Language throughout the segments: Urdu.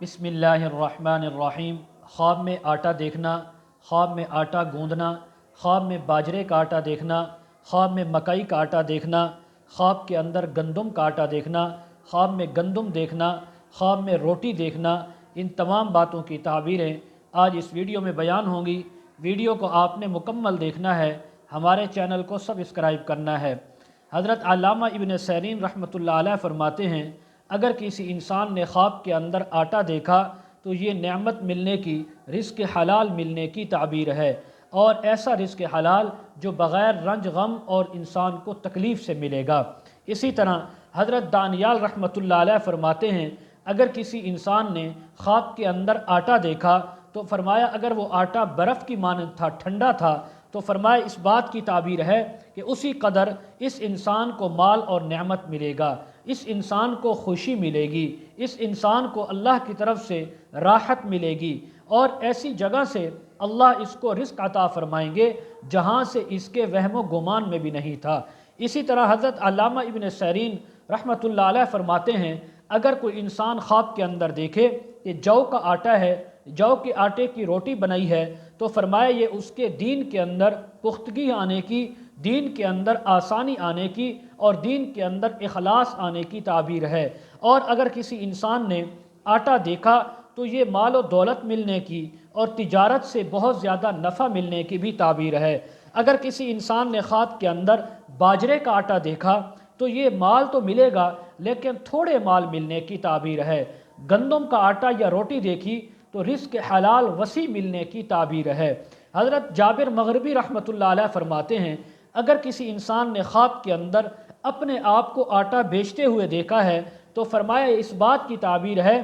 بسم اللہ الرحمن الرحیم۔ خواب میں آٹا دیکھنا، خواب میں آٹا گوندنا، خواب میں باجرے کا آٹا دیکھنا، خواب میں مکئی کا آٹا دیکھنا، خواب کے اندر گندم کا آٹا دیکھنا، خواب میں گندم دیکھنا، خواب میں روٹی دیکھنا، ان تمام باتوں کی تعبیریں آج اس ویڈیو میں بیان ہوں گی۔ ویڈیو کو آپ نے مکمل دیکھنا ہے، ہمارے چینل کو سبسکرائب کرنا ہے۔ حضرت علامہ ابن سیرین رحمۃ اللہ علیہ فرماتے ہیں، اگر کسی انسان نے خواب کے اندر آٹا دیکھا تو یہ نعمت ملنے کی، رزق حلال ملنے کی تعبیر ہے، اور ایسا رزق حلال جو بغیر رنج غم اور انسان کو تکلیف سے ملے گا۔ اسی طرح حضرت دانیال رحمۃ اللہ علیہ فرماتے ہیں، اگر کسی انسان نے خواب کے اندر آٹا دیکھا تو فرمایا اگر وہ آٹا برف کی مانند تھا، ٹھنڈا تھا، تو فرمایا اس بات کی تعبیر ہے کہ اسی قدر اس انسان کو مال اور نعمت ملے گا، اس انسان کو خوشی ملے گی، اس انسان کو اللہ کی طرف سے راحت ملے گی، اور ایسی جگہ سے اللہ اس کو رزق عطا فرمائیں گے جہاں سے اس کے وہم و گمان میں بھی نہیں تھا۔ اسی طرح حضرت علامہ ابن سیرین رحمۃ اللہ علیہ فرماتے ہیں، اگر کوئی انسان خواب کے اندر دیکھے کہ جو کا آٹا ہے، جو کے آٹے کی روٹی بنائی ہے، تو فرمایا یہ اس کے دین کے اندر پختگی آنے کی، دین کے اندر آسانی آنے کی، اور دین کے اندر اخلاص آنے کی تعبیر ہے۔ اور اگر کسی انسان نے آٹا دیکھا تو یہ مال و دولت ملنے کی اور تجارت سے بہت زیادہ نفع ملنے کی بھی تعبیر ہے۔ اگر کسی انسان نے خواب کے اندر باجرے کا آٹا دیکھا تو یہ مال تو ملے گا لیکن تھوڑے مال ملنے کی تعبیر ہے۔ گندم کا آٹا یا روٹی دیکھی تو رزق حلال وسیع ملنے کی تعبیر ہے۔ حضرت جابر مغربی رحمۃ اللہ علیہ فرماتے ہیں، اگر کسی انسان نے خواب کے اندر اپنے آپ کو آٹا بیچتے ہوئے دیکھا ہے تو فرمایا اس بات کی تعبیر ہے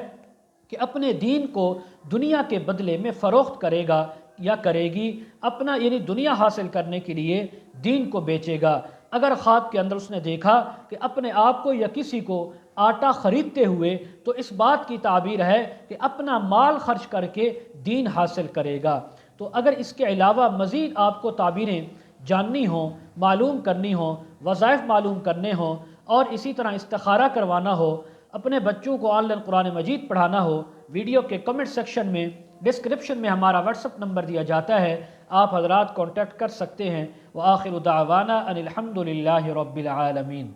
کہ اپنے دین کو دنیا کے بدلے میں فروخت کرے گا یا کرے گی، اپنا یعنی دنیا حاصل کرنے کے لیے دین کو بیچے گا۔ اگر خواب کے اندر اس نے دیکھا کہ اپنے آپ کو یا کسی کو آٹا خریدتے ہوئے تو اس بات کی تعبیر ہے کہ اپنا مال خرچ کر کے دین حاصل کرے گا۔ تو اگر اس کے علاوہ مزید آپ کو تعبیریں جاننی ہوں، معلوم کرنی ہوں، وظائف معلوم کرنے ہوں، اور اسی طرح استخارہ کروانا ہو، اپنے بچوں کو آن لائن قرآن مجید پڑھانا ہو، ویڈیو کے کمنٹ سیکشن میں ڈسکرپشن میں ہمارا واٹس ایپ نمبر دیا جاتا ہے، آپ حضرات کانٹیکٹ کر سکتے ہیں۔ وآخر دعوانا ان الحمد للہ رب العالمین۔